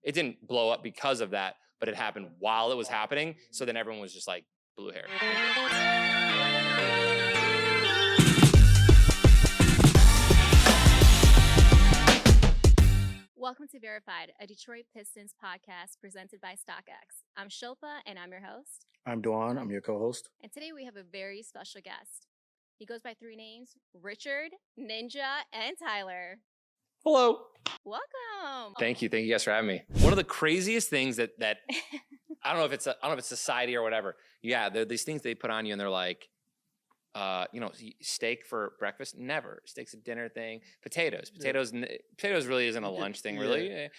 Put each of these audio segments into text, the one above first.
it didn't blow up because of that, but it happened while it was happening. So then everyone was just like blue hair. Welcome to Verified, a Detroit Pistons podcast presented by StockX. I'm Shilpa, and I'm your host. I'm Dwan. I'm your co-host. And today we have a very special guest. He goes by 3 names: Richard, Ninja, and Tyler. Hello. Welcome. Thank you guys for having me. One of the craziest things that I don't know if it's society or whatever. Yeah, there are these things they put on you, and they're like, steak for breakfast? Never. Steak's a dinner thing. Potatoes really isn't a lunch thing, really.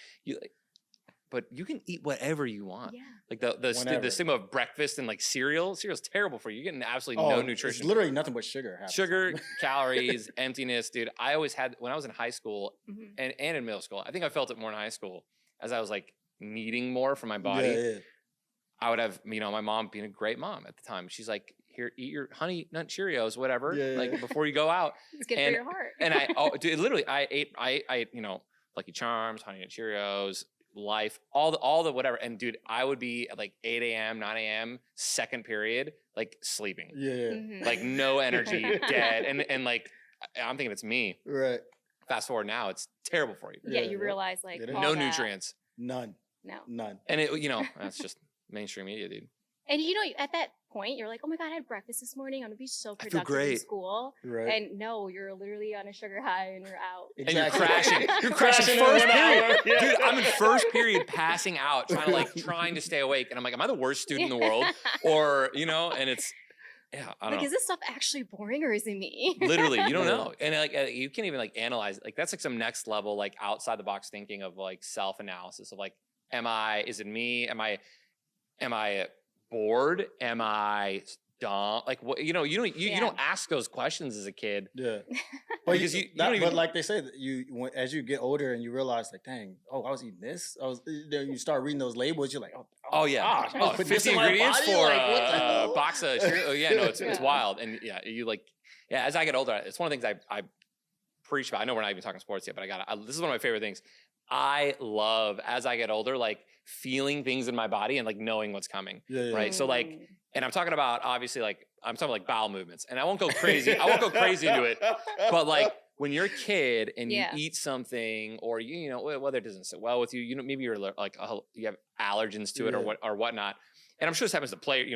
But you can eat whatever you want. Yeah. Like the stigma of breakfast and like cereal. Cereal's terrible for you. You're getting absolutely no nutrition. It's literally nothing but sugar. Sugar, calories, emptiness, dude. I always had, when I was in high school and in middle school, I think I felt it more in high school as I was like needing more from my body. Yeah. I would have, my mom being a great mom at the time. She's like, here, eat your Honey Nut Cheerios, whatever, like before you go out. It's good for your heart. And I ate, Lucky Charms, Honey Nut Cheerios, Life, all the whatever. And dude, I would be at like 8 a.m., 9 a.m., second period, like sleeping. Yeah. Like no energy, dead. And like, I'm thinking it's me. Right. Fast forward now, it's terrible for you. Yeah, you realize like no nutrients. None. And that's just mainstream media, dude. And at that point, you're like, oh my God, I had breakfast this morning. I'm going to be so productive in school. Right. And no, you're literally on a sugar high and you're out. Exactly. And you're crashing. You're crashing first period. Dude, I'm in first period passing out, trying to stay awake. And I'm like, am I the worst student in the world? Or, and it's, I don't know. Is this stuff actually boring or is it me? Literally, you don't know. And you can't even analyze it. Like that's like some next level, like outside the box thinking of like self-analysis of like, is it me? Am I bored? Am I dumb? Like what? You don't ask those questions as a kid. Yeah, but but like they say, that as you get older and you realize like, dang, I was eating this. You start reading those labels. You're like, oh yeah, gosh, 50 ingredients for a box of Cheerios. Yeah, no, it's wild. And as I get older, it's one of the things I preach about. I know we're not even talking sports yet, but this is one of my favorite things. I love, as I get older, like feeling things in my body and like knowing what's coming. Right. So like, and I'm talking about obviously like bowel movements, and I won't go crazy into it, but like when you're a kid and you eat something or whether it doesn't sit well with you, maybe you're like, you have allergens to it or whatnot. And I'm sure this happens to players,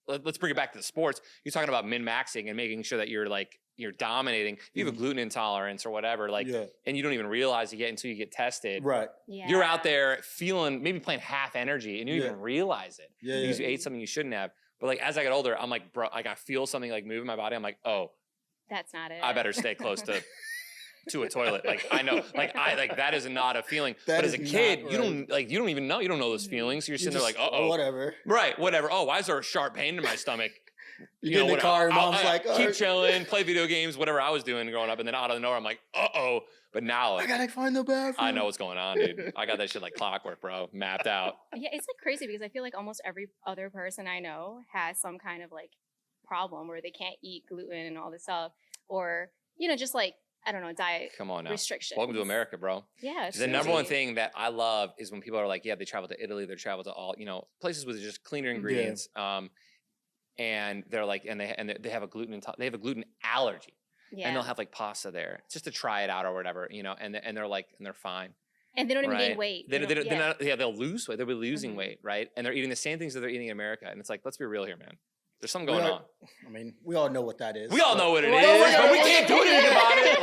let's bring it back to the sports. You're talking about min-maxing and making sure that you're dominating. If you have a gluten intolerance or whatever, and you don't even realize it yet until you get tested. Right. Yeah. You're out there maybe playing half energy and you don't even realize it. Because you ate something you shouldn't have. But like, as I get older, I'm like, bro, like I feel something like move in my body. I'm like, oh. That's not it. I better stay close to a toilet. Like I know, that is not a feeling. But as a kid, you don't even know. You don't know those feelings. So you're sitting there like, whatever. Right, whatever. Oh, why is there a sharp pain in my stomach? You get in the car, and mom's like, keep chilling, play video games, whatever I was doing growing up, and then out of nowhere, I'm like, But now I gotta find the bathroom. I know what's going on, dude. I got that shit like clockwork, bro, mapped out. Yeah, it's like crazy because I feel like almost every other person I know has some kind of like problem where they can't eat gluten and all this stuff, or just like, I don't know, diet restrictions. Welcome to America, bro. Yeah. The number one thing that I love is when people are like, they travel to Italy, they travel to all, places with just cleaner ingredients. And they're like, and they have a gluten allergy. Yeah. And they'll have like pasta there just to try it out or whatever, and they're like, and they're fine. And they don't even gain weight. They'll lose weight. They'll be losing weight, right? And they're eating the same things that they're eating in America. And it's like, let's be real here, man. There's something going on. I mean, we all know what that is. We all know what it is, but we can't do anything about it.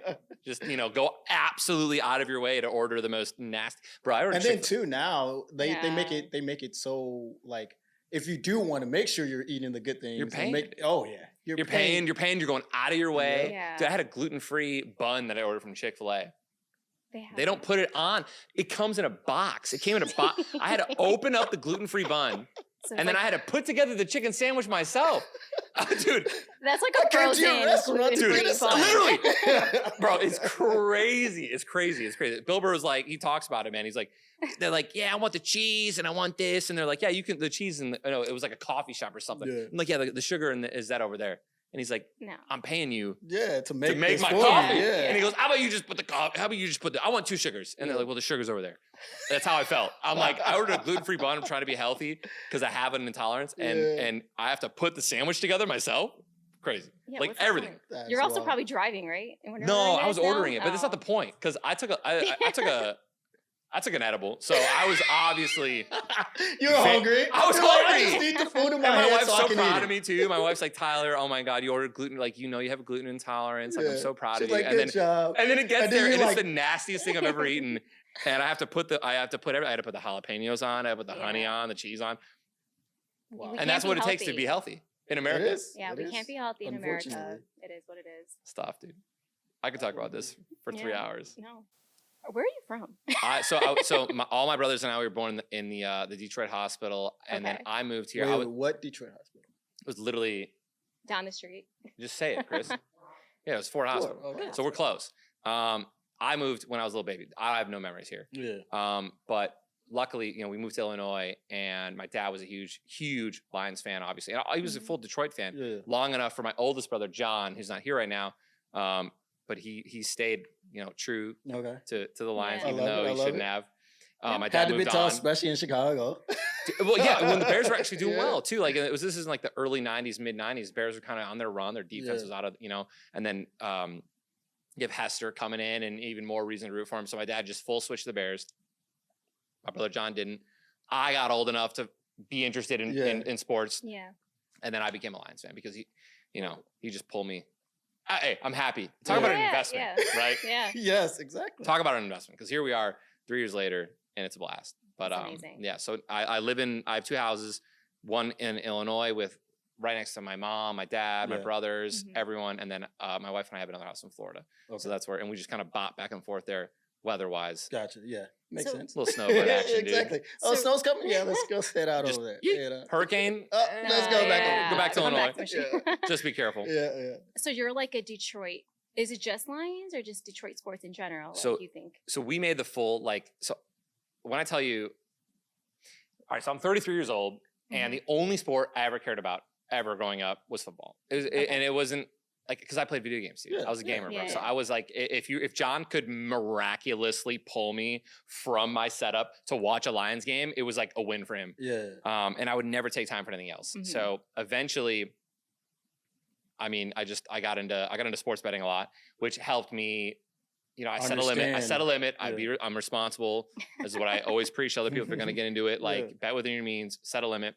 Like, just go absolutely out of your way to order the most nasty. Bro, and then too now they make it so like, if you do want to make sure you're eating the good things, you're paying. You're paying. You're going out of your way. Yeah. Dude, I had a gluten-free bun that I ordered from Chick-fil-A. They don't put it on. It comes in a box. It came in a box. I had to open up the gluten-free bun. And then I had to put together the chicken sandwich myself. Dude. That's like a frozen restaurant. Dude, literally. Bro, it's crazy. It's crazy. Bill Burr was like, he talks about it, man. He's like, they're like, I want the cheese and I want this. And they're like, you can, the cheese and it was like a coffee shop or something. Yeah. I'm like, the sugar is that over there. And he's like, No. I'm paying you to make my coffee. coffee. Yeah. And he goes, how about you just put the coffee? How about you just put I want 2 sugars. And they're like, well, the sugar's over there. That's how I felt. I'm like, I ordered a gluten-free bun. I'm trying to be healthy because I have an intolerance. And I have to put the sandwich together myself. Crazy. Yeah, like everything. You're also probably driving, right? No, I was ordering it, but that's not the point. Because I took an edible, so I was obviously. You were hungry. I was hungry. I just need the food in and my my head wife's so I so can proud eat of me too. My wife's like, Tyler, oh my God, you ordered gluten. Like, you have a gluten intolerance. Like, I'm so proud She's of you. Like, and good job. And then it gets there, and like, it's the nastiest thing I've ever eaten. And I had to put the jalapenos on. I had to put the honey on, the cheese on. Wow. And that's what it takes to be healthy in America. It is. Yeah, we can't be healthy in America. It is what it is. Stop, dude. I could talk about this for 3 hours. No. Where are you from? All my brothers and I were born in the Detroit hospital, and then I moved here. Wait, what Detroit hospital? It was literally down the street. Just say it, Chris. Yeah, it was Ford Hospital. Okay. So we're close. I moved when I was a little baby. I have no memories here. Yeah. But luckily, we moved to Illinois, and my dad was a huge Lions fan, obviously. And he was a full Detroit fan long enough for my oldest brother, John, who's not here right now. But he stayed, true to the Lions, even though he shouldn't have. My dad had to be tough, especially in Chicago. Well, yeah, when the Bears were actually doing well too. Like this is in like the early '90s, mid '90s. Bears were kind of on their run. Their defense was out of, and then you have Hester coming in, and even more reason to root for him. So my dad just full switched to the Bears. My brother John didn't. I got old enough to be interested in sports. Yeah. And then I became a Lions fan because he just pulled me. Hey, I'm happy. Talk about an investment, right? Yeah. Yes, exactly. Talk about an investment because here we are 3 years later and it's a blast. But that's amazing. Yeah, so I have 2 houses, one in Illinois with right next to my mom, my dad, my brothers, everyone, and then my wife and I have another house in Florida. Okay. So that's where, and we just kind of bop back and forth there weather-wise. Gotcha. Yeah, makes sense. A little snowbird action, exactly. Dude. Oh, snow's coming. Yeah, let's go head out over there. Hurricane. Let's go back. Go back to Illinois. Just be careful. Yeah. So you're like a Detroit. Is it just Lions or just Detroit sports in general? So you think? So we made the full so when I tell you, all right. So I'm 33 years old, and the only sport I ever cared about ever growing up was football. And it wasn't. Like, because I played video games, dude. I was a gamer, bro. So I was like, if John could miraculously pull me from my setup to watch a Lions game, it was like a win for him. Yeah. And I would never take time for anything else. So eventually, I got into sports betting a lot, which helped me. I set a limit. I'm responsible. This is what I always preach to other people if they're going to get into it. Like, bet within your means, set a limit,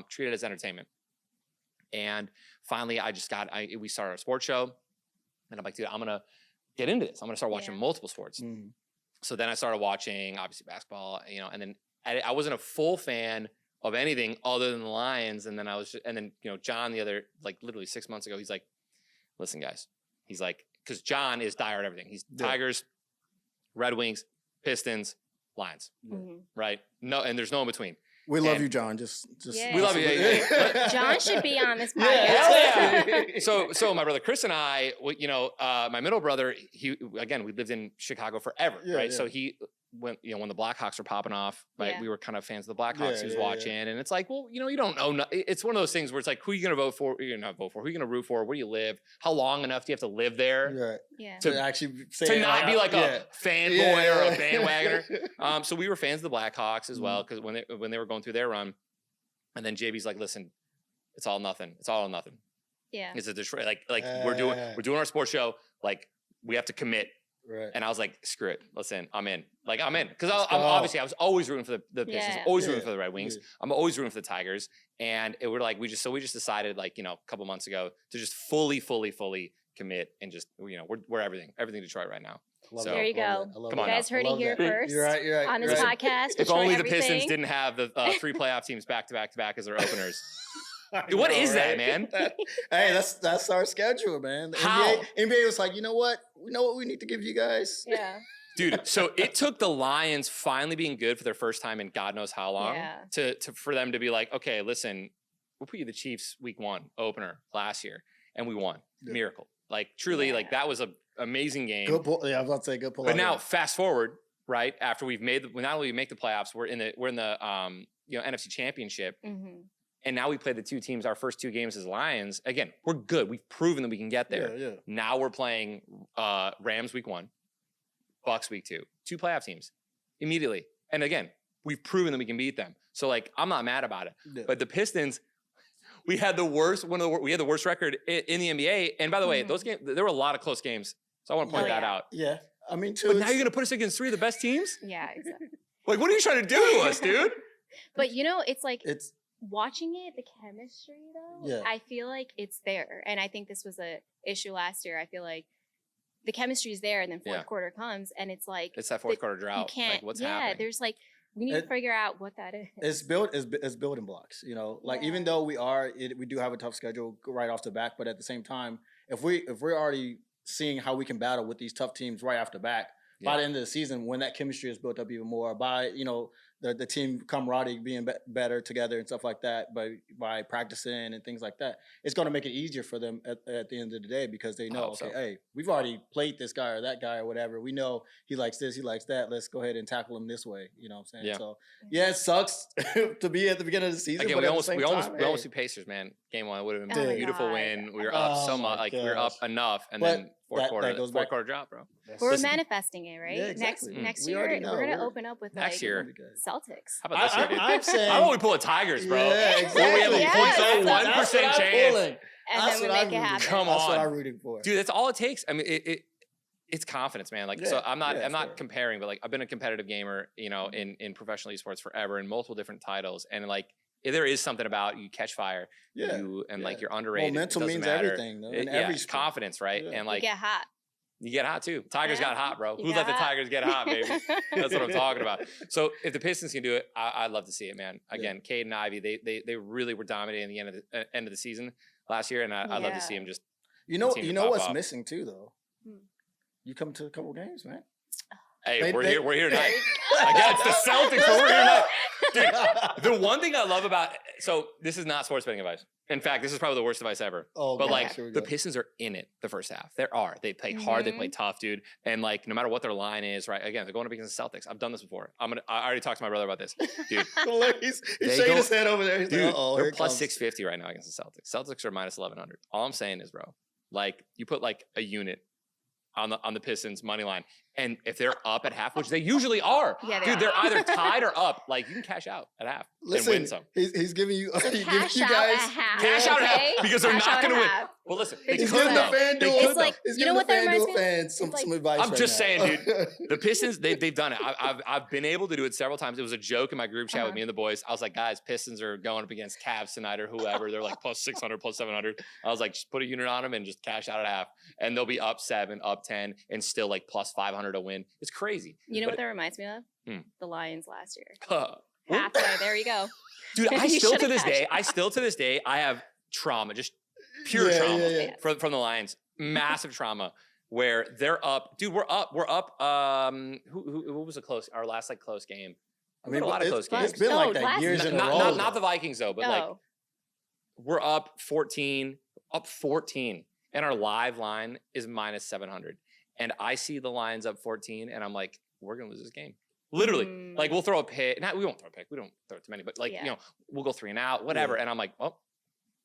treat it as entertainment. And finally, we started a sports show, and I'm like, dude, I'm gonna get into this. I'm gonna start watching multiple sports. So then I started watching, obviously, basketball, and then I wasn't a full fan of anything other than the Lions. And then John literally 6 months ago, he's like, listen, guys, he's like, because John is diehard everything. He's Tigers, Red Wings, Pistons, Lions, right? No, and there's no in between. We love you, John. Just we love you. John should be on this podcast. So my brother Chris and I, my middle brother, we lived in Chicago forever, right? Yeah. So when the Blackhawks were popping off, right? We were kind of fans of the Blackhawks. He was watching, and it's like, well, you don't know. It's one of those things where it's like, who are you going to vote for? You're not vote for. Who are you going to root for? Where do you live? How long enough do you have to live there? Right. Yeah. To actually not be like a fanboy or a bandwagoner. So we were fans of the Blackhawks as well because when they were going through their run, and then JB's like, listen, it's all nothing. It's all or nothing. Yeah. It's a Detroit we're doing our sports show. Like, we have to commit. Right. And I was like, screw it. Listen, I'm in. I'm in. Because I was always rooting for the Pistons, always rooting for the Red Wings. I'm always rooting for the Tigers. And we just decided a couple months ago to just fully commit and just, we're everything Detroit right now. There you go. Come on, you guys heard it here first. You're right. On this podcast. If only the Pistons didn't have the 3 playoff teams back to back as their openers. What is that, man? Hey, that's our schedule, man. The NBA was like, you know what? We know what we need to give you guys. Yeah. Dude, so it took the Lions finally being good for their first time in God knows how long for them to be like, okay, listen, we'll put you the Chiefs week 1 opener last year, and we won. Yeah. Miracle. Truly, that was an amazing game. Good pull. Yeah, I was about to say good pull. But now, fast forward, right after not only we make the playoffs, we're in the NFC Championship. And now we play the two teams, our first 2 games as Lions. Again, we're good. We've proven that we can get there. Yeah. Now we're playing Rams week 1, Bucks week 2. 2 playoff teams immediately. And again, we've proven that we can beat them. So like, I'm not mad about it. Yeah. But the Pistons, we had the worst record in the NBA. And by the way, those games, there were a lot of close games. So I want to point that out. Yeah. I mean, too. But now you're going to put us against 3 of the best teams? Yeah, exactly. Like, what are you trying to do to us, dude? But it's like watching it, the chemistry though, I feel like it's there. And I think this was a issue last year. I feel like the chemistry is there and then fourth quarter comes and it's like it's that fourth quarter drought. You can't, like what's happening? There's like we need to figure out what that is. It's building blocks, like even though we do have a tough schedule right off the bat, but at the same time, if we're already seeing how we can battle with these tough teams right off the bat, by the end of the season, when that chemistry is built up even more, by the team camaraderie being better together and stuff like that, by practicing and things like that, it's going to make it easier for them at the end of the day because they know, hey, we've already played this guy or that guy or whatever. We know he likes this, he likes that. Let's go ahead and tackle him this way. You know what I'm saying? Yeah. So it sucks to be at the beginning of the season. Again, but we almost beat Pacers, man. Game 1 would have been a beautiful win. We were up so much, we were up enough, and then fourth quarter drop, bro. We're manifesting it, right? Yeah, exactly. Next year, we're gonna open up with next year Celtics. How about this year, dude? I'm saying, how about we pull a Tigers, bro? Yeah, exactly. Where we have a 0.01% chance. And then we make it happen. Come That's what on, I'm rooting for, dude. That's all it takes. I mean, it's confidence, man. Like, so I'm not comparing, but like I've been a competitive gamer, in professional esports forever in multiple different titles, and like there is something about you catch fire, like you're underrated. Momentum means everything, though. Every confidence, right? And like you get hot. You get hot too. Tigers got hot, bro. Who let the Tigers get hot, baby? That's what I'm talking about. So if the Pistons can do it, I'd love to see it, man. Again, Cade and Ivy, they really were dominating the end of the season last year, and I'd love to see him just. You know what's missing too, though. You come to a couple games, man. Hey, we're here tonight. Again, it's the Celtics, but we're here tonight. Dude, the one thing I love about this is not sports betting advice. In fact, this is probably the worst advice ever. Oh, but like the Pistons are in it the first half. They play hard, they play tough, dude. And like no matter what their line is, right? Again, they're going up against the Celtics. I've done this before. I already talked to my brother about this, dude. He's shaking his head over there. He's dude, like, they're plus 650 right now against the Celtics. Celtics are minus 1100. All I'm saying is, bro, like you put like a unit on the Pistons money line. And if they're up at half, which they usually are, they're either tied or up. Like you can cash out at half and win some. He's giving you, cash out at half. Cash out at half because they're not going to win. Well, listen, he's giving the FanDuel. It's like you know what that reminds me of? Some advice. I'm just saying, dude. The Pistons, they've done it. I've been able to do it several times. It was a joke in my group chat with me and the boys. I was like, guys, Pistons are going up against Cavs tonight or whoever. They're like plus 600, plus 700. I was like, just put a unit on them and just cash out at half, and they'll be up 7, up 10, and still like plus 500 to win. It's crazy. You know what that reminds me of? The Lions last year. Halfway, there you go. Dude, I still to this day, I have trauma, just pure trauma from the Lions. Massive trauma where they're up. Dude, we're up. Who was our last like close game? I mean, a lot of close games. It's been like that years in a row. Not the Vikings though, but like we're up 14, and our live line is minus 700. And I see the Lions up 14, and I'm like, we're gonna lose this game. Literally, like we'll throw a pick. We won't throw a pick. We don't throw it too many, but like we'll go 3 and out, whatever. And I'm like, well,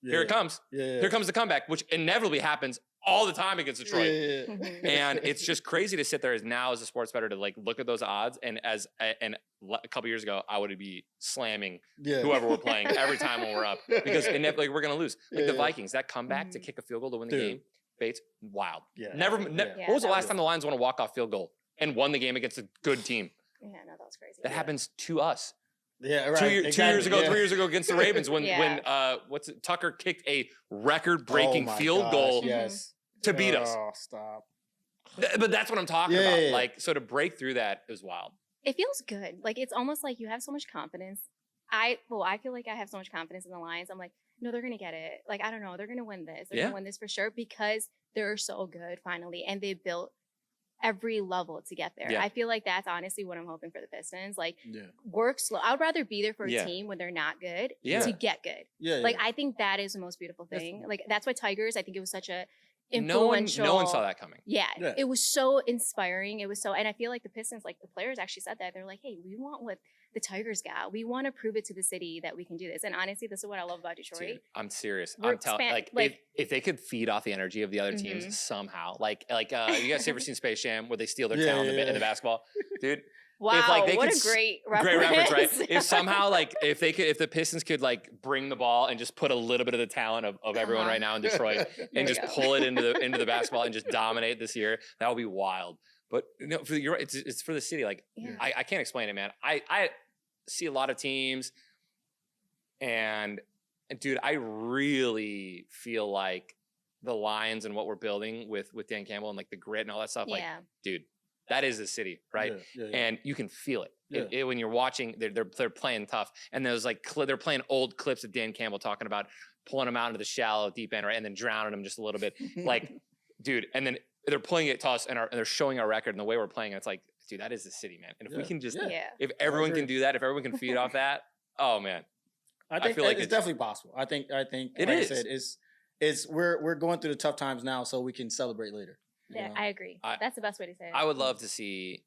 here it comes. Here comes the comeback, which inevitably happens all the time against Detroit. And it's just crazy to sit there as a sports bettor to like look at those odds. And a couple years ago, I would be slamming whoever we're playing every time when we're up because inevitably we're gonna lose. Like the Vikings, that comeback to kick a field goal to win the game. Bates, wild. Never. When was the last time the Lions won a walk-off field goal and won the game against a good team? Yeah, no, that was crazy. That happens to us. Yeah, right. 2 years ago, 3 years ago against the Ravens when Tucker kicked a record-breaking field goal to beat us. Oh, stop. But that's what I'm talking about. Like, so to break through that is wild. It feels good. Like it's almost like you have so much confidence. I feel like I have so much confidence in the Lions. I'm like, no, they're gonna get it. Like, I don't know, they're gonna win this. They're gonna win this for sure because they're so good finally, and they built every level to get there. I feel like that's honestly what I'm hoping for the Pistons. Like, work slow. I would rather be there for a team when they're not good to get good. Like, I think that is the most beautiful thing. Like, that's why Tigers, I think it was such a influential. No one saw that coming. Yeah, Yeah. it was so inspiring. It was so, and I feel like the Pistons, like the players actually said that. They're like, hey, we want what the Tigers got. We want to prove it to the city that we can do this. And honestly, this is what I love about Detroit. Dude, I'm serious. We're I'm telling, like if they could feed off the energy of the other teams somehow, you guys ever seen Space Jam where they steal their town in the basketball, dude? Wow, they what could a great reference. Great reference, right? If somehow, if the Pistons could bring the ball and just put a little bit of the talent of everyone right now in Detroit and just pull it into the basketball and just dominate this year, that would be wild. But no, you're right. It's for the city. I can't explain it, man. I see a lot of teams, and dude, I really feel like the Lions and what we're building with Dan Campbell and the grit and all that stuff. Yeah. Dude. That is the city, right? Yeah. And you can feel it. Yeah. When you're watching. They're playing tough, and there's they're playing old clips of Dan Campbell talking about pulling them out into the shallow, deep end, right, and then drowning them just a little bit, dude. And then they're playing it to us, and they're showing our record and the way we're playing. And it's dude, that is the city, man. And if we can just, if everyone can do that, if everyone can feed off that, oh man, I feel like it's definitely possible. I think it is. I said, we're going through the tough times now, so we can celebrate later. Yeah, I agree. That's the best way to say it. I would love to see.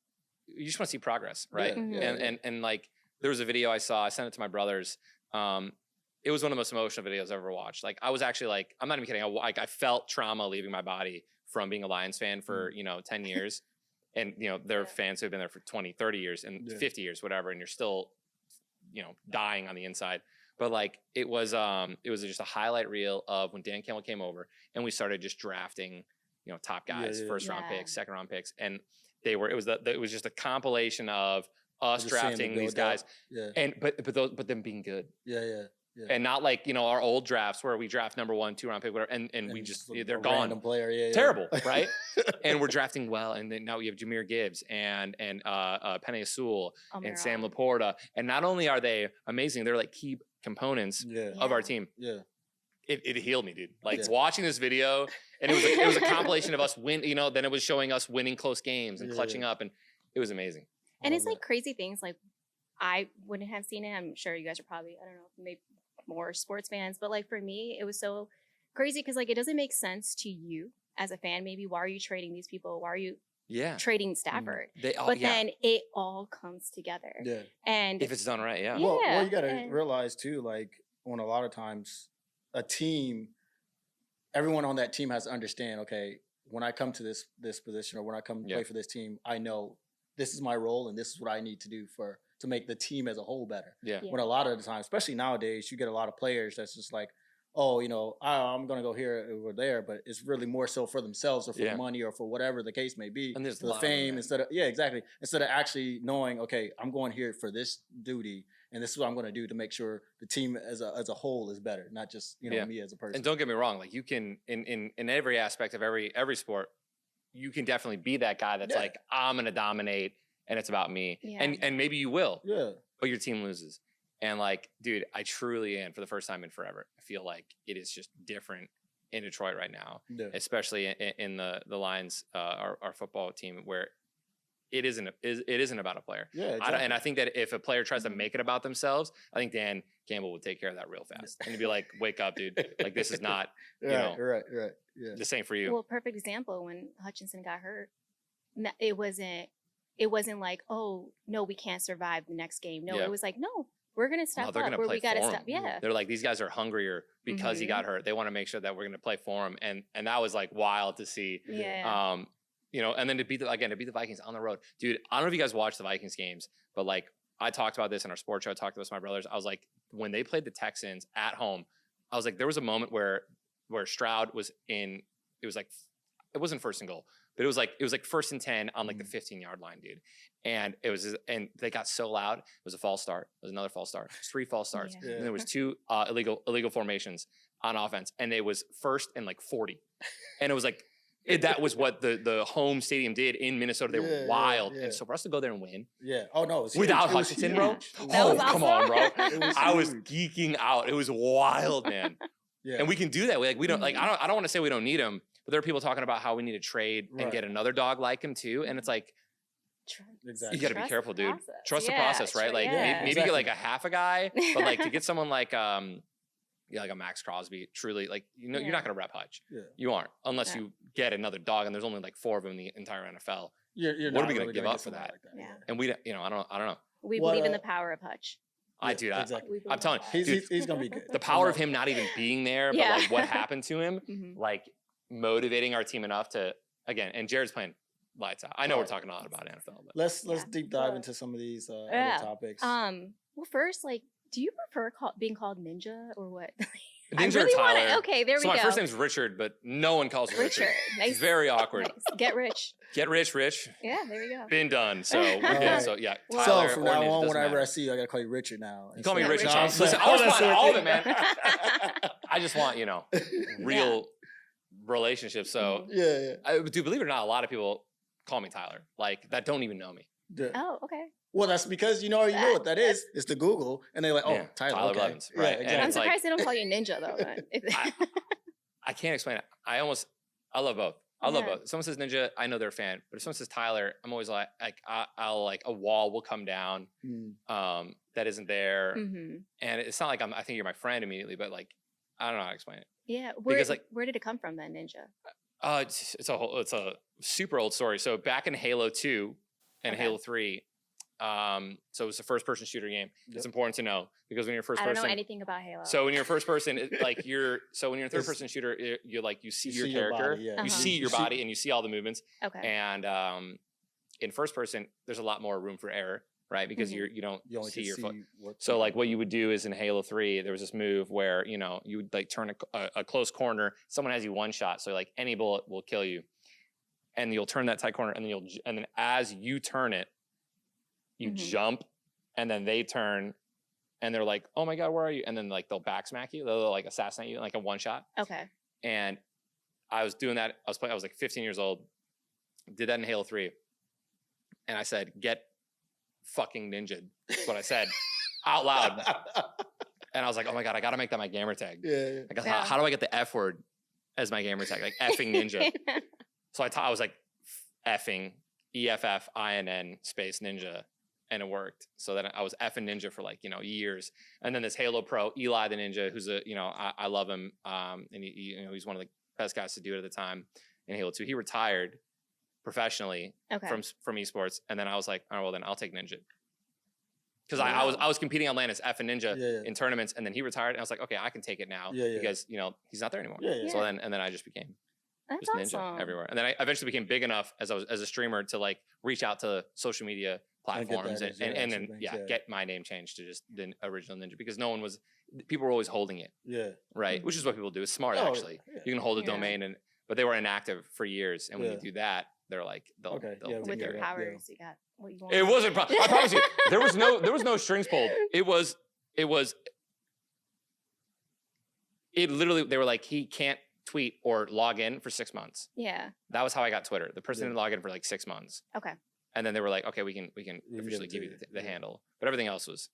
You just want to see progress, right? Yeah. And there was a video I saw. I sent it to my brothers. It was one of the most emotional videos I've ever watched. I was actually I'm not even kidding. I felt trauma leaving my body from being a Lions fan for 10 years, and there are fans who have been there for 20, 30 years and 50 years, whatever, and you're still dying on the inside. But it was just a highlight reel of when Dan Campbell came over and we started just drafting top guys, first round picks, second round picks, and it was just a compilation of us drafting these guys, and but them being good, and not our old drafts where we draft number 1, 2 round pick, whatever, and we just they're gone, random player, terrible, right? And we're drafting well, and then now we have Jahmyr Gibbs and Penny Sewell and Sam Laporta, and not only are they amazing, they're key components of our team. It healed me, dude. Watching this video, and it was a compilation of us win. Then it was showing us winning close games and clutching up, and it was amazing. And it's crazy things. I wouldn't have seen it. I'm sure you guys are probably, I don't know, maybe more sports fans, but for me, it was so crazy because it doesn't make sense to you as a fan. Maybe why are you trading these people? Why are you trading Stafford? Then it all comes together. Yeah. And if it's done right, Well, you got to realize too, on a lot of times, a team, everyone on that team has to understand, okay, when I come to this position or when I come to play for this team, I know this is my role and this is what I need to do to make the team as a whole better. When a lot of the time, especially nowadays, you get a lot of players that's just I'm going to go here or there, but it's really more so for themselves or for the money or for whatever the case may be. And there's for the fame instead of actually knowing, okay, I'm going here for this duty and this is what I'm going to do to make sure the team as a whole is better, not just me as a person. And don't get me wrong, you can in every aspect of every sport, you can definitely be that guy that's I'm going to dominate and it's about me, and maybe you will, but your team loses. And dude, I truly am, for the first time in forever, I feel like it is just different in Detroit right now, especially in the Lions, our football team, where it isn't about a player. Exactly. And I think that if a player tries to make it about themselves, I think Dan Campbell would take care of that real fast. And he'd be like, wake up, dude. This is not, right. Yeah. The same for you. Well, perfect example, when Hutchinson got hurt, it wasn't like, oh, no, we can't survive the next game. No, it was no, we're going to step up where we got to step. Yeah. They're these guys are hungrier because he got hurt. They want to make sure that we're going to play for him. And that was wild to see. Yeah. And then to beat the Vikings on the road. Dude, I don't know if you guys watch the Vikings games, but I talked about this in our sports show. I talked about this with my brothers. I was when they played the Texans at home, I was there was a moment where Stroud was it wasn't first and goal, but it was 1st and 10 on the 15-yard line, dude. And and they got so loud. It was a false start. It was another false start. It was 3 false starts. Yeah. And there was 2 illegal formations on offense. And it was 1st and 40. And it was that was what the home stadium did in Minnesota. They were wild. Yeah. And so for us to go there and win. Yeah. Oh, no. Without Hutchinson, bro. Oh, come on, bro. I was geeking out. It was wild, man. Yeah. And we can do that. We don't I don't want to say we don't need him, but there are people talking about how we need to trade and get another dog like him too. And it's exactly. You got to be careful, dude. Trust the process, right? Maybe get a half a guy, but to get someone like a Max Crosby, truly, like, you know, you're not going to rep Hutch. Yeah. You aren't, unless you get another dog, and there's only like 4 of them in the entire NFL. You're what are we going going to give up for that? Like that? Yeah. And we, you know, I don't know. We believe in the power of Hutch. I do that. Exactly. I'm telling you, he's going to be good. The power of him not even being there, but like what happened to him, like motivating our team enough to, again, and Jared's playing lights out. I know we're talking a lot about NFL, but let's deep dive into some of these other topics. Well, first, like, do you prefer being called Ninja or what? Ninja I really or Tyler. Okay, there we go. So my first name's Richard, but no one calls me Richard. Nice. It's very awkward. Nice. Get rich. Get rich. Yeah, there we go. Been done. So we're good. Right. So yeah, Well, Tyler so from or now Ninja, on, doesn't whenever matter. I see you, I gotta call you Richard now. You call me Yeah, Richard. Richard. Listen, I was wanting all of it, man. I just want, you know, real relationships. So yeah. I do, believe it or not, a lot of people call me Tyler, like that don't even know me. Yeah. Oh, okay. Well, that's because you know what that is. It's the Google, and they're like, "Oh, Yeah, Tyler okay. Blevins, right? Yeah, And exactly. I'm it's like- surprised they don't call you Ninja though. I can't explain it. I love both. I love Yeah. both. If someone says Ninja, I know they're a fan. But if someone says Tyler, I'm always like I'll like a wall will come down that isn't there, And it's not like I think you're my friend immediately, but like I don't know how to explain it. yeah, Because, like- where did it come from then, Ninja? It's a super old story. So back in Halo 2 and Okay. Halo 3, so it was a first person shooter game. It's important to know because when you're first I don't person, know anything about Halo. so when you're first person, when you're a third person shooter, you're like you see your character, body, yeah. Uh-huh. you see your body, and you see all the movements. okay. And in first person, there's a lot more room for error, right? Because you don't You only see can your foot. what. So like what you would do is in Halo 3, there was this move where, you know, you would like turn a close corner. Someone has you one shot. So like any bullet will kill you. And you'll turn that tight corner and then as you turn it, you jump and then they turn and they're like, oh my God, where are you? And then like they'll back smack you. They'll like assassinate you like a one shot. Okay. And I was doing that. I was like 15 years old. Did that in Halo 3. And I said, get fucking ninja. That's what I said out loud. And I was like, oh my God, I got to make that my gamer tag. Yeah. Like, how do I get the F word as my gamer tag? Like effing ninja. So I was like effing EFFINN space ninja. And it worked. So then I was effing ninja for like, you know, years. And then this Halo Pro, Eli the Ninja, who's I love him. And he's one of the best guys to do it at the time in Halo 2. He retired professionally from esports. And then I was like, all right, well then I'll take ninja. Because I was competing on LAN as effing ninja in tournaments, and then he retired. And I was like, okay, I can take it now because, you know, he's not there anymore. So then I just became That's ninja awesome. everywhere. And then I eventually became big enough as a streamer to like reach out to social media platforms and then get my name changed to just the original ninja, because people were always holding it. Yeah. Right. Which is what people do. It's smart actually. Yeah. You can hold a domain but they were inactive for years. And when you do that, they're like, they'll take with your care of it. powers, you got what you want. It wasn't. I promise you, there was no strings pulled. It literally. They were like, he can't tweet or log in for 6 months. Yeah. That was how I got Twitter. The person didn't log in for like 6 months. Okay. And then they were like, okay, we can officially give you the handle, but everything else was.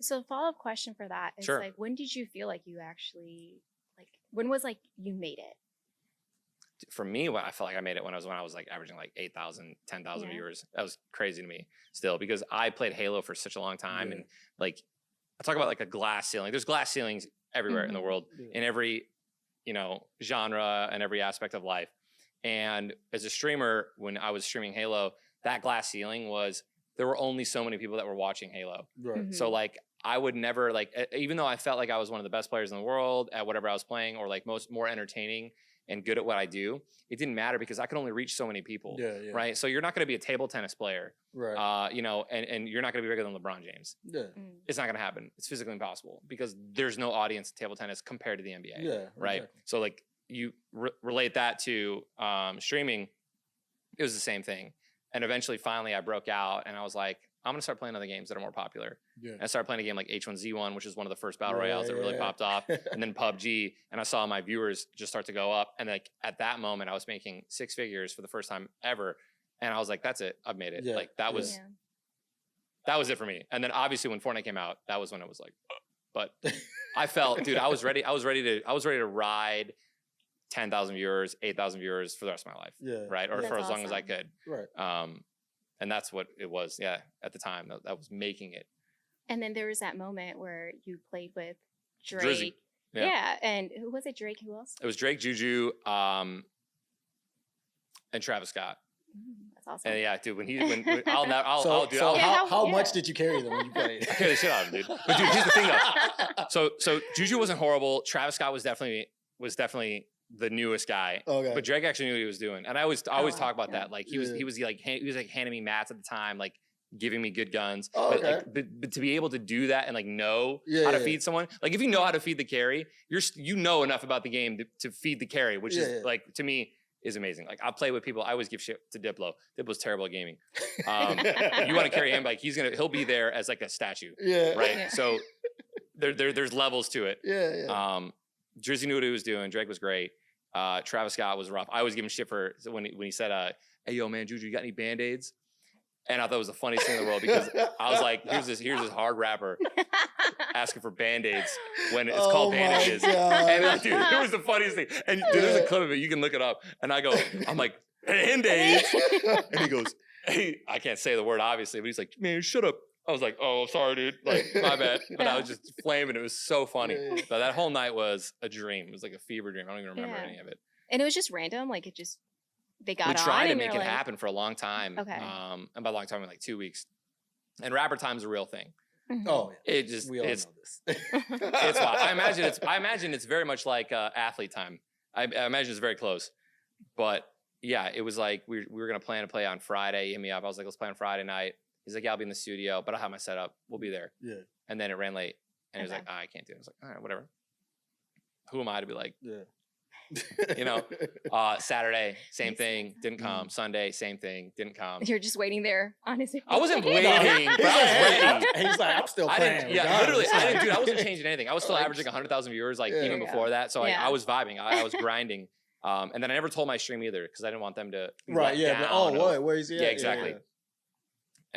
So follow-up question for that is like, when did you feel like you actually when was like you made it? For me, I felt like I made it when I was like averaging like 8,000, 10,000 viewers. That was crazy to me still, because I played Halo for such a long time. And like, I talk about like a glass ceiling. There's glass ceilings everywhere in the world, in every, genre and every aspect of life. And as a streamer, when I was streaming Halo, that glass ceiling there were only so many people that were watching Halo. Right. So like, I would never even though I felt like I was one of the best players in the world at whatever I was playing, or like more entertaining and good at what I do, it didn't matter because I could only reach so many people. Right. So you're not going to be a table tennis player, right? And you're not going to be bigger than LeBron James. Yeah. It's not going to happen. It's physically impossible because there's no audience in table tennis compared to the NBA. Yeah. Right. Exactly. So like you relate that to streaming, it was the same thing. And eventually, finally, I broke out and I was like, I'm going to start playing other games that are more popular. Yeah. And I started playing a game like H1Z1, which is one of the first battle royales that really popped off. And then PUBG. And I saw my viewers just start to go up. And like at that moment, I was making 6 figures for the first time ever. And I was like, that's it. I've made it. Yeah. Like that was it for me. And then obviously when Fortnite came out, that was when it was like, but I felt, dude, I was ready to ride 10,000 viewers, 8,000 viewers for the rest of my life. Yeah. Right. Or That's for as long as I awesome. could. Right. And that's what it was. Yeah. At the time that was making it. And then there was that moment where you played with Drake. Drizzy. Yeah. And who was it? Drake? Who else? It was Drake, Juju, and Travis Scott. That's awesome. And yeah, dude, How much did you carry them when you played? I carry the shit out of them, dude. But dude, here's the thing though. So Juju wasn't horrible. Travis Scott was definitely the newest guy. Okay. But Drake actually knew what he was doing. And I always talk about yeah. that. Like he was handing me mats at the time, like giving me good guns. Oh, but, okay. but to be able to do that and like know how to feed someone, like if you know how to feed the carry, you know enough about the game to feed the carry, which is like to me is amazing. Like I play with people. I always give shit to Diplo. Diplo's terrible at gaming. You want to carry him, like he'll be there as like a statue. Yeah. Right. Yeah. So there's levels to it. Yeah. Drizzy knew what he was doing. Drake was great. Travis Scott was rough. I always give him shit for when he said, "Hey yo man, Juju, you got any Band-Aids?" And I thought it was the funniest thing in the world because I was like, here's this hard rapper asking for Band-Aids when it's called Bandages. And like, dude, it was the funniest thing. And dude, there's a clip of it. You can look it up. And I'm like, Band-Aids. And he goes, hey, I can't say the word obviously, but he's like, man, shut up. I was like, oh, sorry, dude. Like, my bad. But I was just flaming. It was so funny. But that whole night was a dream. It was like a fever dream. I don't even remember any of it. And it was just random. Like they got on. We tried to and make you're it like, happen for a long time. Okay. And by long time, I mean like 2 weeks. And rapper time's a real thing. Oh, yeah. It just We all know this. it's wild. I imagine it's very much like athlete time. I imagine it's very close. But yeah, it was like we were gonna plan to play on Friday. He hit me up. I was like, let's play on Friday night. He's like, yeah, I'll be in the studio, but I'll have my setup. We'll be there. Yeah. And then it ran late, and he was Okay. like, I can't do it. I was like, all right, whatever. Who am I to be like, Yeah. you know? Saturday, same thing, didn't come. Sunday, same thing, didn't come. You're just waiting there, honestly. I wasn't waiting, but I was ready. He's like, I'm still I playing. didn't, yeah, literally, I wasn't changing anything. I was still Like, averaging 100,000 viewers, like Yeah. even before that. So like, Yeah. I was vibing. I was grinding. And then I never told my stream either because I didn't want them to be Right, let yeah. But, down or- where is he at? Yeah, exactly.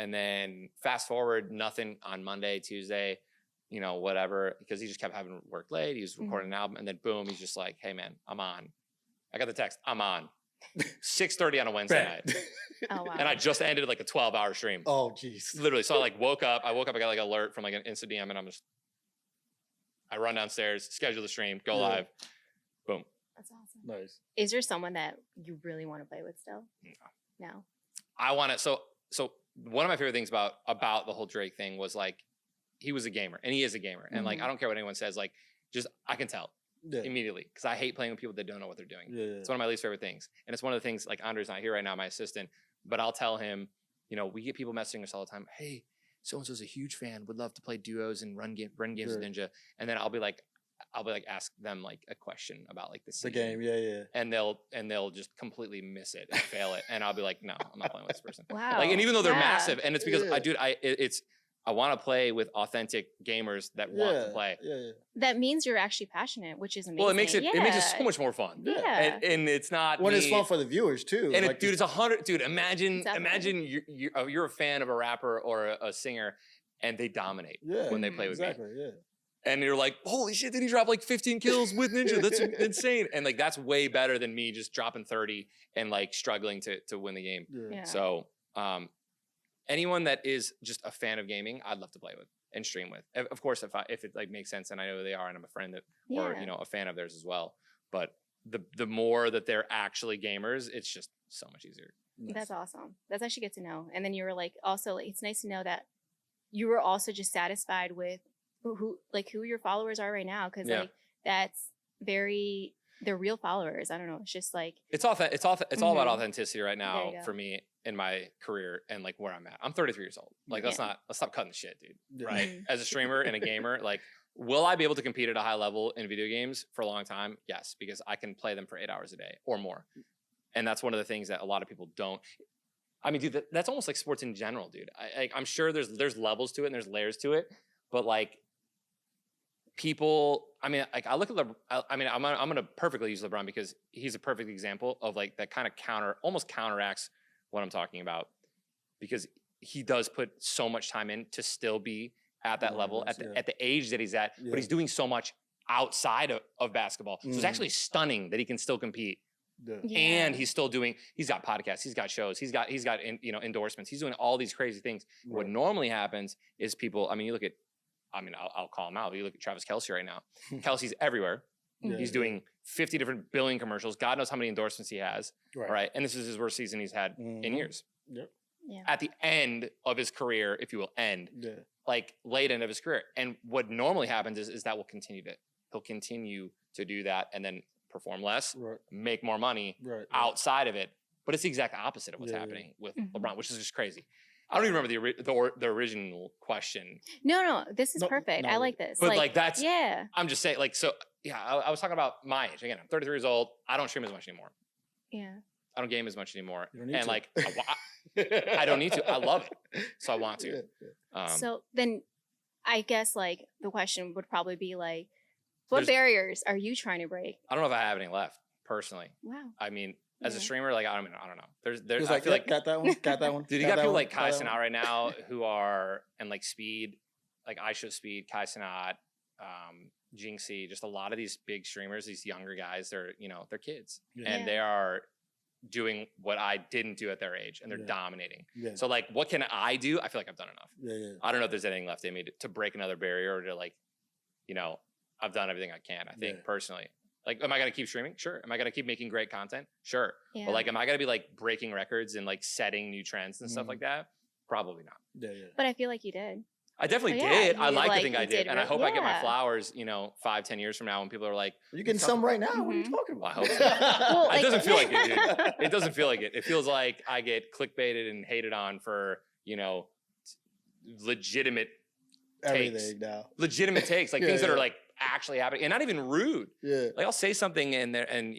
And then fast forward, nothing on Monday, Tuesday, you know, whatever, because he just kept having work late. He was recording an album, and then boom, he's just like, "Hey man, I'm on." I got the text, "I'm on." 6:30 on a Wednesday night, Oh wow. and I just ended like a 12-hour stream. Oh, jeez. Literally, so I like woke up. I got like an alert from like an Insta DM, and I run downstairs, schedule the stream, go live, boom. That's awesome. Nice. Is there someone that you really want to play with still? No. I want to. So one of my favorite things about the whole Drake thing was like he was a gamer, and he is a gamer, and like I don't care what anyone says, like just I can tell immediately because I hate playing with people that don't know what they're doing. Yeah. It's one of my least favorite things, and it's one of the things like Andre's not here right now, my assistant, but I'll tell him, you know, we get people messaging us all the time. Hey, so and so's a huge fan, would love to play duos and run games with Ninja, and then I'll be like ask them like a question about like The game, yeah. and they'll just completely miss it and fail it, and I'll be like, no, I'm not playing with this person. Wow. Like, and even though they're Yeah. massive, and it's because I want to play with authentic gamers that want to play. Yeah. That means you're actually passionate, which is amazing. Well, it makes it so much more fun. Yeah. And it's not When me. it's fun for the viewers too. And like, dude, it's 100. Dude, imagine Definitely. you're a fan of a rapper or a singer, and they dominate when they play with me. exactly, yeah. And you're like, holy shit, did he drop like 15 kills with Ninja? That's insane. And like that's way better than me just dropping 30 and like struggling to win the game. Yeah. So anyone that is just a fan of gaming, I'd love to play with and stream with. Of course, if it like makes sense and I know who they are and I'm a friend or you know a fan of theirs as well. But the more that they're actually gamers, it's just so much easier. That's awesome. That's actually good to know. And then you were like, also, it's nice to know that you were also just satisfied with who your followers are right now, because like that's they're real followers. I don't know. It's just like it's all about authenticity right now go. for me in my career and like where I'm at. I'm 33 years old. Like let's stop cutting the shit, dude. Right? As a streamer and a gamer, like will I be able to compete at a high level in video games for a long time? Yes, because I can play them for 8 hours a day or more. And that's one of the things that a lot of people don't. I mean, dude, that's almost like sports in general, dude. I'm sure there's levels to it and there's layers to it, but like people, I mean, like I look at I'm gonna perfectly use LeBron because he's a perfect example of like that kind of almost counteracts what I'm talking about, because he does put so much time in to still be at that level at the age that he's at, but he's doing so much outside of basketball. So it's actually stunning that he can still compete. And he's still he's got podcasts, he's got shows, he's got endorsements, he's doing all these crazy things. What normally happens is people, I mean, you look at I mean, I'll call him out. You look at Travis Kelce right now. Kelsey's everywhere. Yeah. He's doing 50 different billing commercials. God knows how many endorsements he has. Right. Right. And this is his worst season he's had in years. Yep. Yeah. At the end of his career, if you will, Yeah. like late end of his career. And what normally happens is that he'll continue to do that and then perform less, Right. make more money Right. outside of it. But it's the exact opposite of what's happening with LeBron, which is just crazy. I don't even remember the original question. No, this is perfect. I like this. But like that's, yeah. I'm just saying, like, so yeah, I was talking about my age. Again, I'm 33 years old. I don't stream as much anymore. Yeah. I don't game as much anymore. You don't need and to. like, I don't need to. I love it. So I want to. So then I guess like the question would probably be like, what There's- barriers are you trying to break? I don't know if I have any left personally. Wow. I mean, as a Yeah. streamer, like, I don't know. There's, He's I feel like, got that one. Got that one. dude, you got got that people one, like got Kai that one. Cenat right now who are, and like Speed, like I Show Speed, Kai Cenat, Jinxie, just a lot of these big streamers, these younger guys, they're kids. Yeah. And they are doing what I didn't do at their age, and they're Yeah. dominating. Yeah. So like, what can I do? I feel like I've done enough. Yeah. I don't know if there's anything left in me to break another barrier or to like, I've done everything I can, I think, personally. Like, am I going to keep streaming? Sure. Am I going to keep making great content? Sure. Yeah. But like, am I going to be like breaking records and like setting new trends and stuff like that? Probably not. Yeah. But I feel like you did. I definitely Yeah, did. I you, like to like, think I you did. did And I re- hope I get my yeah. flowers, 5-10 years from now when people are like, You're getting some right now. What are you Mhm. talking well, I about? hope so. Well, It like- doesn't feel like it, dude. It doesn't feel like it. It feels like I get clickbaited and hated on for, legitimate Everything now. takes, like Yeah, things that are yeah. like actually happening and not even rude. Yeah. Like I'll say something in there and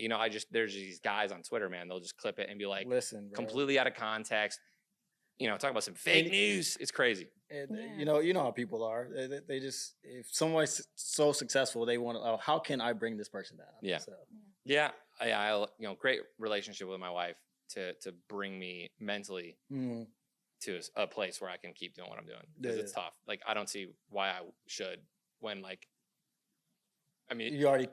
there's these guys on Twitter, man, they'll just clip it and be like Listen, bro. completely out of context. Talk about some fake news. It's crazy. And, Yeah. you know how people are. They just, if someone's so successful, they want to. Oh, how can I bring this person down? Yeah. So, Yeah. I great relationship with my wife to bring me mentally to a place where I can keep doing what I'm doing because Yeah, it's tough. Like I don't see why I should when like, I mean, you already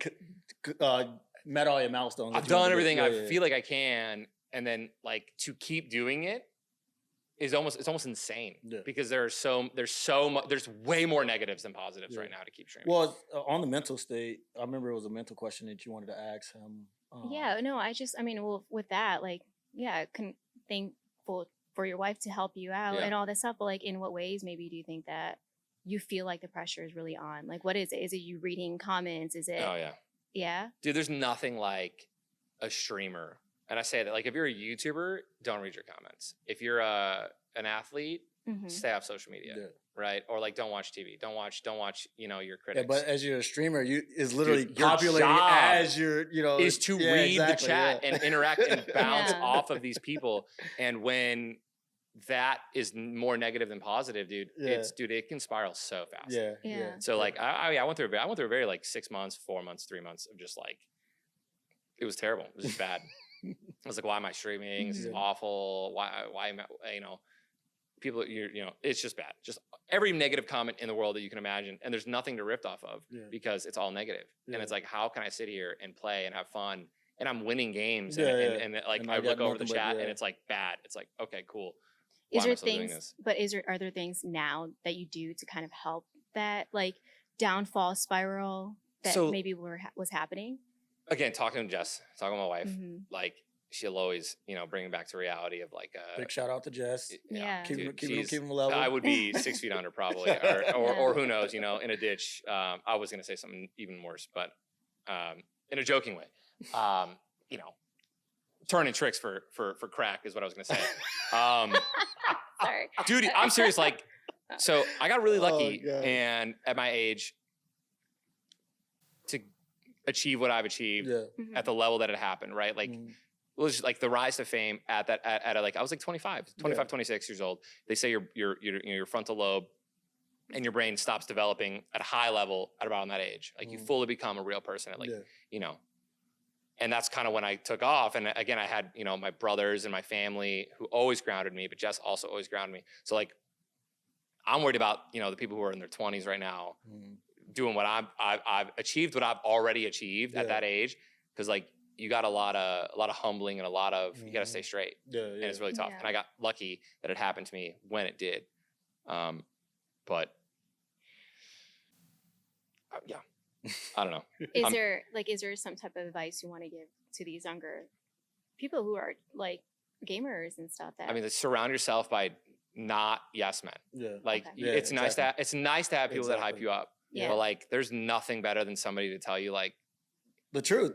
met all your milestones. that I've you wanted done to do. everything Yeah, I yeah. feel like I can, and then like to keep doing it is almost insane Yeah. because there's way more negatives than positives right now to keep streaming. Well, on the mental state, I remember it was a mental question that you wanted to ask him. Yeah, no, well, with that, like, yeah, thankful for your wife to help you out Yeah. and all this stuff. But like, in what ways maybe do you think that you feel like the pressure is really on? Like, what is it? Is it you reading comments? Is it? Oh yeah, Yeah. dude. There's nothing like a streamer, and I say that like if you're a YouTuber, don't read your comments. If you're an athlete, Mhm. stay off social media, Yeah. right? Or like don't watch TV. Don't watch your critics. Yeah, but as you're a streamer, is literally Dude, your populating job as you're, is to yeah, read exactly, the chat yeah. and interact and bounce Yeah. off of these people. And when that is more negative than positive, dude, Yeah. it can spiral so fast. Yeah, Yeah. So like I went through a very like 6 months, 4 months, 3 months of just like it was terrible. It was just bad. I was like, why am I streaming? This is Mhm. awful. Why am I, people, it's just bad. Just every negative comment in the world that you can imagine. And there's nothing to riff off of Yeah. because it's all negative. Yeah. And it's like, how can I sit here and play and have fun? And I'm winning games. Yeah, and like, And I I got look over the nothing but- chat yeah. and it's like bad. It's like, okay, cool. Why Is am I there still doing things? this? But are there things now that you do to kind of help that like downfall spiral that So- maybe was happening? Again, talking to Jess, talking to my wife, Mhm. like she'll always, bring me back to reality of like, Big shout out to Jess. Yeah. Keep dude, him she's- level. I would be 6 feet under probably, or who knows, in a ditch. I was gonna say something even worse, but in a joking way, turning tricks for crack is what I was gonna say. Sorry. Dude, I'm serious. Like, so I got really Oh, lucky, God. and at my age, to achieve what I've achieved Yeah. Mhm. at the level that it happened, right? Like. Mhm. It was just like the rise to fame at I was like 25, 26 years old. They say your frontal lobe and your brain stops developing at a high level at around that age. Like you Mhm. fully become a real person at like, Yeah. and that's kind of when I took off. And again, I had, my brothers and my family who always grounded me, but Jess also always grounded me. So like, I'm worried about, the people who are in their 20s right now Mhm. doing what I've achieved, what I've already achieved at Yeah. that age. Cause like, you got a lot of humbling and a lot of you got to stay straight, Yeah. and it's really tough. Yeah. And I got lucky that it happened to me when it did. But Yeah. I don't know. Is there some type of advice you want to give to these younger people who are like gamers and stuff? That I mean, surround yourself by not yes men. Yeah. Like Okay. it's nice to have people that hype Exactly. you up. Yeah. But like, there's nothing better than somebody to tell you like The truth.